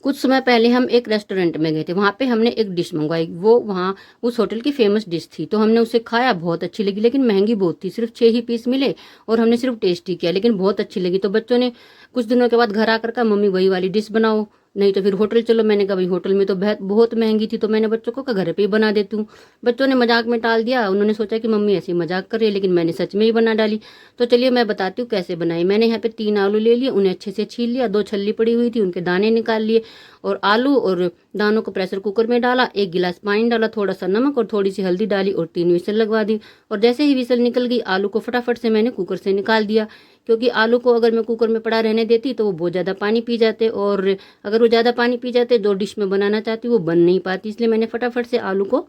कुछ समय पहले हम एक रेस्टोरेंट में गए थे, वहाँ पे हमने एक डिश मंगवाई। वो वहाँ उस होटल की फेमस डिश थी, तो हमने उसे खाया, बहुत अच्छी लगी, लेकिन महंगी बहुत थी। सिर्फ 6 ही पीस मिले और हमने सिर्फ टेस्ट ही किया, लेकिन बहुत अच्छी लगी। तो बच्चों ने कुछ दिनों के बाद घर आकर कहा, मम्मी वही वाली डिश बनाओ, नहीं तो फिर होटल चलो। मैंने कहा भाई होटल में तो बहुत महंगी थी, तो मैंने बच्चों को कहा घर पे ही बना देती हूँ। बच्चों ने मजाक में टाल दिया, उन्होंने सोचा कि मम्मी ऐसे ही मजाक कर रही है, लेकिन मैंने सच में ही बना डाली। तो चलिए मैं बताती हूँ कैसे बनाई। मैंने यहाँ पे 3 आलू ले लिए, उन्हें अच्छे से छील लिया, 2 छल्ली पड़ी हुई थी उनके दाने निकाल लिए, और आलू और दानों को प्रेशर कुकर में डाला, 1 गिलास पानी डाला, थोड़ा सा नमक और थोड़ी सी हल्दी डाली और 3 विसल लगवा दी। और जैसे ही विसल निकल गई, आलू को फटाफट से मैंने कुकर से निकाल दिया, क्योंकि आलू को अगर मैं कुकर में पड़ा रहने देती तो वो बहुत ज़्यादा पानी पी जाते, और अगर वो ज़्यादा पानी पी जाते जो डिश में बनाना चाहती वो बन नहीं पाती। इसलिए मैंने फटाफट से आलू को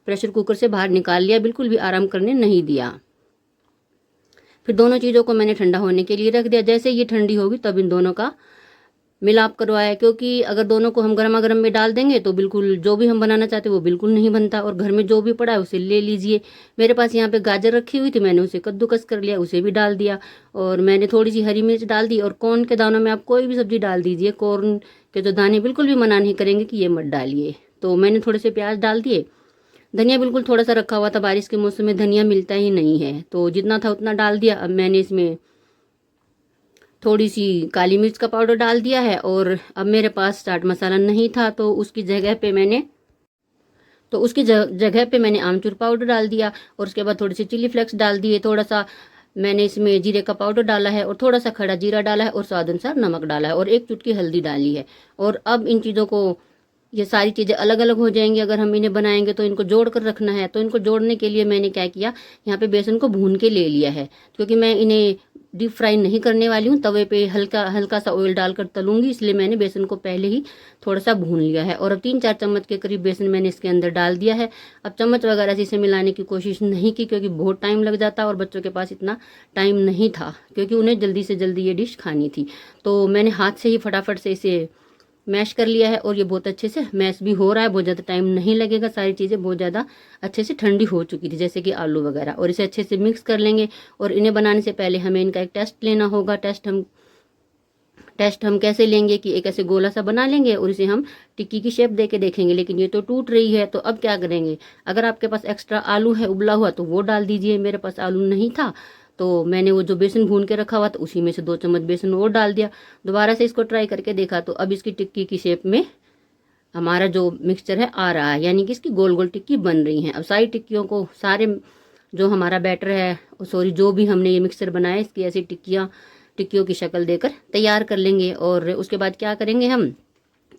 प्रेशर कुकर से बाहर निकाल लिया, बिल्कुल भी आराम करने नहीं दिया। फिर दोनों चीज़ों को मैंने ठंडा होने के लिए रख दिया। जैसे ये ठंडी होगी तब इन दोनों का मिलाप करवाया, क्योंकि अगर दोनों को हम गर्मा गर्म में डाल देंगे तो बिल्कुल जो भी हम बनाना चाहते हैं वो बिल्कुल नहीं बनता। और घर में जो भी पड़ा है उसे ले लीजिए। मेरे पास यहाँ पे गाजर रखी हुई थी, मैंने उसे कद्दूकस कर लिया, उसे भी डाल दिया, और मैंने थोड़ी सी हरी मिर्च डाल दी। और कॉर्न के दानों में आप कोई भी सब्जी डाल दीजिए, कॉर्न के जो दाने बिल्कुल भी मना नहीं करेंगे कि ये मत डालिए। तो मैंने थोड़े से प्याज डाल दिए। धनिया बिल्कुल थोड़ा सा रखा हुआ था, बारिश के मौसम में धनिया मिलता ही नहीं है, तो जितना था उतना डाल दिया। अब मैंने इसमें थोड़ी सी काली मिर्च का पाउडर डाल दिया है, और अब मेरे पास चाट मसाला नहीं था, तो उसकी जगह पे मैंने आमचूर पाउडर डाल दिया, और उसके बाद थोड़ी सी चिली फ्लेक्स डाल दिए, थोड़ा सा मैंने इसमें जीरे का पाउडर डाला है, और थोड़ा सा खड़ा जीरा डाला है, और स्वाद अनुसार नमक डाला है, और 1 चुटकी हल्दी डाली है। और अब इन चीज़ों को, ये सारी चीज़ें अलग अलग हो जाएंगी अगर हम इन्हें बनाएंगे, तो इनको जोड़ कर रखना है। तो इनको जोड़ने के लिए मैंने क्या किया, यहाँ पे बेसन को भून के ले लिया है, क्योंकि मैं इन्हें डीप फ्राई नहीं करने वाली हूँ, तवे पे हल्का हल्का सा ऑयल डालकर तलूंगी, इसलिए मैंने बेसन को पहले ही थोड़ा सा भून लिया है। और अब 3-4 चम्मच के करीब बेसन मैंने इसके अंदर डाल दिया है। अब चम्मच वगैरह से इसे मिलाने की कोशिश नहीं की, क्योंकि बहुत टाइम लग जाता, और बच्चों के पास इतना टाइम नहीं था, क्योंकि उन्हें जल्दी से जल्दी ये डिश खानी थी। तो मैंने हाथ से ही फटाफट से इसे मैश कर लिया है, और ये बहुत अच्छे से मैश भी हो रहा है, बहुत ज़्यादा टाइम नहीं लगेगा। सारी चीज़ें बहुत ज़्यादा अच्छे से ठंडी हो चुकी थी, जैसे कि आलू वगैरह, और इसे अच्छे से मिक्स कर लेंगे। और इन्हें बनाने से पहले हमें इनका एक टेस्ट लेना होगा। टेस्ट हम कैसे लेंगे कि एक ऐसे गोला सा बना लेंगे और इसे हम टिक्की की शेप दे के देखेंगे, लेकिन ये तो टूट रही है। तो अब क्या करेंगे, अगर आपके पास एक्स्ट्रा आलू है उबला हुआ तो वो डाल दीजिए। मेरे पास आलू नहीं था, तो मैंने वो जो बेसन भून के रखा हुआ था उसी में से 2 चम्मच बेसन और डाल दिया। दोबारा से इसको ट्राई करके देखा, तो अब इसकी टिक्की की शेप में हमारा जो मिक्सचर है आ रहा है, यानी कि इसकी गोल गोल टिक्की बन रही है। अब सारी टिक्कियों को, सारे जो हमारा बैटर है, सॉरी जो भी हमने ये मिक्सचर बनाया, इसकी ऐसी टिक्कियों की शक्ल देकर तैयार कर लेंगे। और उसके बाद क्या करेंगे, हम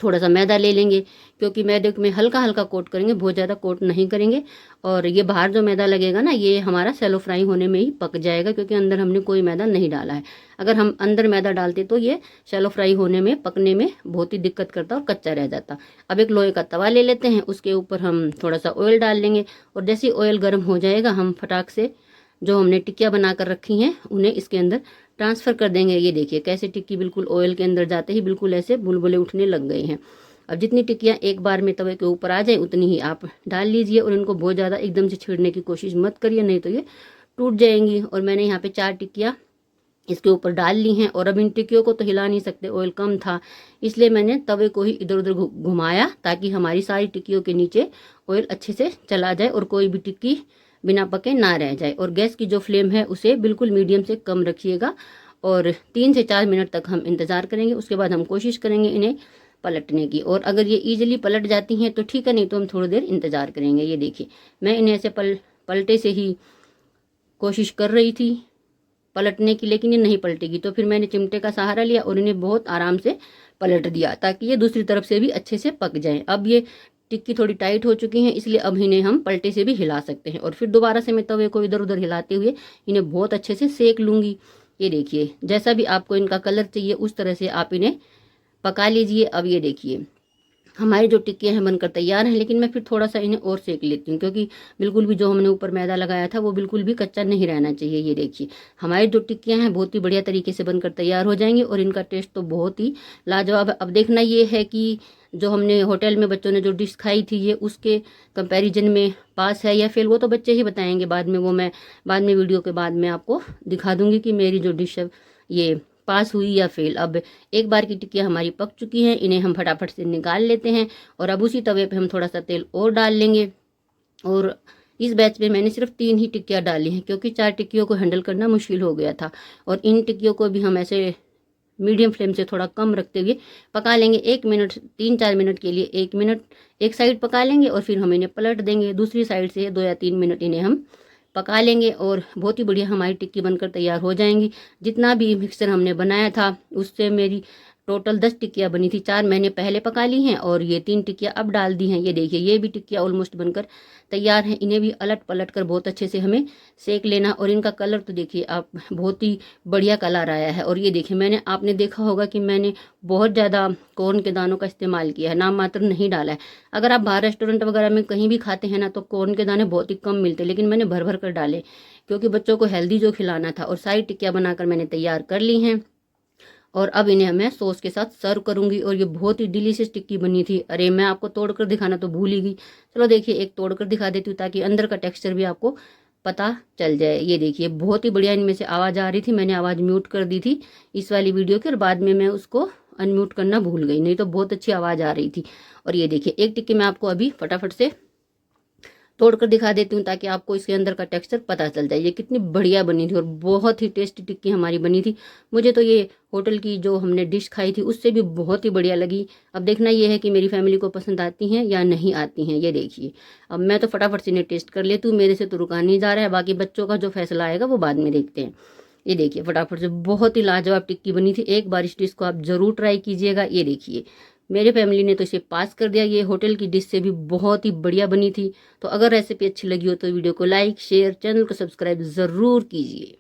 थोड़ा सा मैदा ले लेंगे, क्योंकि मैदे में हल्का हल्का कोट करेंगे, बहुत ज़्यादा कोट नहीं करेंगे। और ये बाहर जो मैदा लगेगा ना, ये हमारा सेलो फ्राई होने में ही पक जाएगा, क्योंकि अंदर हमने कोई मैदा नहीं डाला है। अगर हम अंदर मैदा डालते तो ये सेलो फ्राई होने में, पकने में बहुत ही दिक्कत करता और कच्चा रह जाता। अब एक लोहे का तवा ले लेते हैं, उसके ऊपर हम थोड़ा सा ऑयल डाल लेंगे, और जैसे ही ऑयल गर्म हो जाएगा, हम फटाक से जो हमने टिक्कियाँ बना कर रखी हैं उन्हें इसके अंदर ट्रांसफ़र कर देंगे। ये देखिए कैसे टिक्की बिल्कुल ऑयल के अंदर जाते ही बिल्कुल ऐसे बुलबुले उठने लग गए हैं। अब जितनी टिक्कियाँ एक बार में तवे के ऊपर आ जाए उतनी ही आप डाल लीजिए, और इनको बहुत ज़्यादा एकदम से छेड़ने की कोशिश मत करिए, नहीं तो ये टूट जाएंगी। और मैंने यहाँ पे 4 टिक्कियाँ इसके ऊपर डाल ली हैं, और अब इन टिक्कियों को तो हिला नहीं सकते, ऑयल कम था, इसलिए मैंने तवे को ही इधर उधर घुमाया, ताकि हमारी सारी टिक्कियों के नीचे ऑयल अच्छे से चला जाए और कोई भी टिक्की बिना पके ना रह जाए। और गैस की जो फ्लेम है उसे बिल्कुल मीडियम से कम रखिएगा, और 3 से 4 मिनट तक हम इंतज़ार करेंगे। उसके बाद हम कोशिश करेंगे इन्हें पलटने की, और अगर ये ईजिली पलट जाती हैं तो ठीक है, नहीं तो हम थोड़ी देर इंतज़ार करेंगे। ये देखिए मैं इन्हें ऐसे पलटे से ही कोशिश कर रही थी पलटने की, लेकिन ये नहीं पलटेगी। तो फिर मैंने चिमटे का सहारा लिया और इन्हें बहुत आराम से पलट दिया, ताकि ये दूसरी तरफ से भी अच्छे से पक जाएं। अब ये टिक्की थोड़ी टाइट हो चुकी हैं, इसलिए अब इन्हें हम पलटे से भी हिला सकते हैं। और फिर दोबारा से मैं तवे को इधर उधर हिलाते हुए इन्हें बहुत अच्छे से सेक लूँगी। ये देखिए जैसा भी आपको इनका कलर चाहिए उस तरह से आप इन्हें पका लीजिए। अब ये देखिए हमारी जो टिक्कियाँ हैं बनकर तैयार हैं, लेकिन मैं फिर थोड़ा सा इन्हें और सेक लेती हूँ, क्योंकि बिल्कुल भी जो हमने ऊपर मैदा लगाया था वो बिल्कुल भी कच्चा नहीं रहना चाहिए। ये देखिए हमारी जो टिक्कियाँ हैं बहुत ही बढ़िया तरीके से बनकर तैयार हो जाएंगी, और इनका टेस्ट तो बहुत ही लाजवाब है। अब देखना ये है कि जो हमने होटल में बच्चों ने जो डिश खाई थी ये उसके कंपैरिजन में पास है या फेल, वो तो बच्चे ही बताएंगे बाद में। वो मैं बाद में वीडियो के बाद में आपको दिखा दूंगी कि मेरी जो डिश है ये पास हुई या फेल। अब एक बार की टिक्कियाँ हमारी पक चुकी हैं, इन्हें हम फटाफट से निकाल लेते हैं और अब उसी तवे पे हम थोड़ा सा तेल और डाल लेंगे। और इस बैच में मैंने सिर्फ 3 ही टिक्कियाँ डाली हैं क्योंकि 4 टिक्कियों को हैंडल करना मुश्किल हो गया था। और इन टिक्कियों को भी हम ऐसे मीडियम फ्लेम से थोड़ा कम रखते हुए पका लेंगे 1 मिनट, 3-4 मिनट के लिए। 1 मिनट एक साइड पका लेंगे और फिर हम इन्हें पलट देंगे, दूसरी साइड से 2 या 3 मिनट इन्हें हम पका लेंगे और बहुत ही बढ़िया हमारी टिक्की बनकर तैयार हो जाएंगी। जितना भी मिक्सचर हमने बनाया था उससे मेरी टोटल 10 टिक्कियाँ बनी थी। 4 मैंने पहले पका ली हैं और ये 3 टिक्कियाँ अब डाल दी हैं। ये देखिए ये भी टिक्कियाँ ऑलमोस्ट बनकर तैयार हैं। इन्हें भी अलट पलट कर बहुत अच्छे से हमें सेक लेना। और इनका कलर तो देखिए आप, बहुत ही बढ़िया कलर आया है। और ये देखिए आपने देखा होगा कि मैंने बहुत ज़्यादा कॉर्न के दानों का इस्तेमाल किया है, नाम मात्र नहीं डाला है। अगर आप बाहर रेस्टोरेंट वगैरह में कहीं भी खाते हैं ना तो कॉर्न के दाने बहुत ही कम मिलते, लेकिन मैंने भर भर कर डाले क्योंकि बच्चों को हेल्दी जो खिलाना था। और सारी टिक्कियाँ बनाकर मैंने तैयार कर ली हैं और अब इन्हें मैं सॉस के साथ सर्व करूंगी। और ये बहुत ही डिलीशियस टिक्की बनी थी। अरे मैं आपको तोड़कर दिखाना तो भूल ही गई। चलो देखिए एक तोड़कर दिखा देती हूँ ताकि अंदर का टेक्सचर भी आपको पता चल जाए। ये देखिए बहुत ही बढ़िया इनमें से आवाज़ आ रही थी। मैंने आवाज़ म्यूट कर दी थी इस वाली वीडियो की और बाद में मैं उसको अनम्यूट करना भूल गई, नहीं तो बहुत अच्छी आवाज़ आ रही थी। और ये देखिए एक टिक्की मैं आपको अभी फटाफट से तोड़कर दिखा देती हूँ ताकि आपको इसके अंदर का टेक्सचर पता चल जाए। ये कितनी बढ़िया बनी थी और बहुत ही टेस्टी टिक्की हमारी बनी थी। मुझे तो ये होटल की जो हमने डिश खाई थी उससे भी बहुत ही बढ़िया लगी। अब देखना ये है कि मेरी फैमिली को पसंद आती हैं या नहीं आती हैं। ये देखिए अब मैं तो फटाफट से इन्हें टेस्ट कर लेती हूँ, मेरे से तो रुका नहीं जा रहा है। बाकी बच्चों का जो फैसला आएगा वो बाद में देखते हैं। ये देखिए फटाफट से बहुत ही लाजवाब टिक्की बनी थी। एक बार इस डिश को आप ज़रूर ट्राई कीजिएगा। ये देखिए मेरे फैमिली ने तो इसे पास कर दिया। ये होटल की डिश से भी बहुत ही बढ़िया बनी थी। तो अगर रेसिपी अच्छी लगी हो तो वीडियो को लाइक, शेयर, चैनल को सब्सक्राइब ज़रूर कीजिए।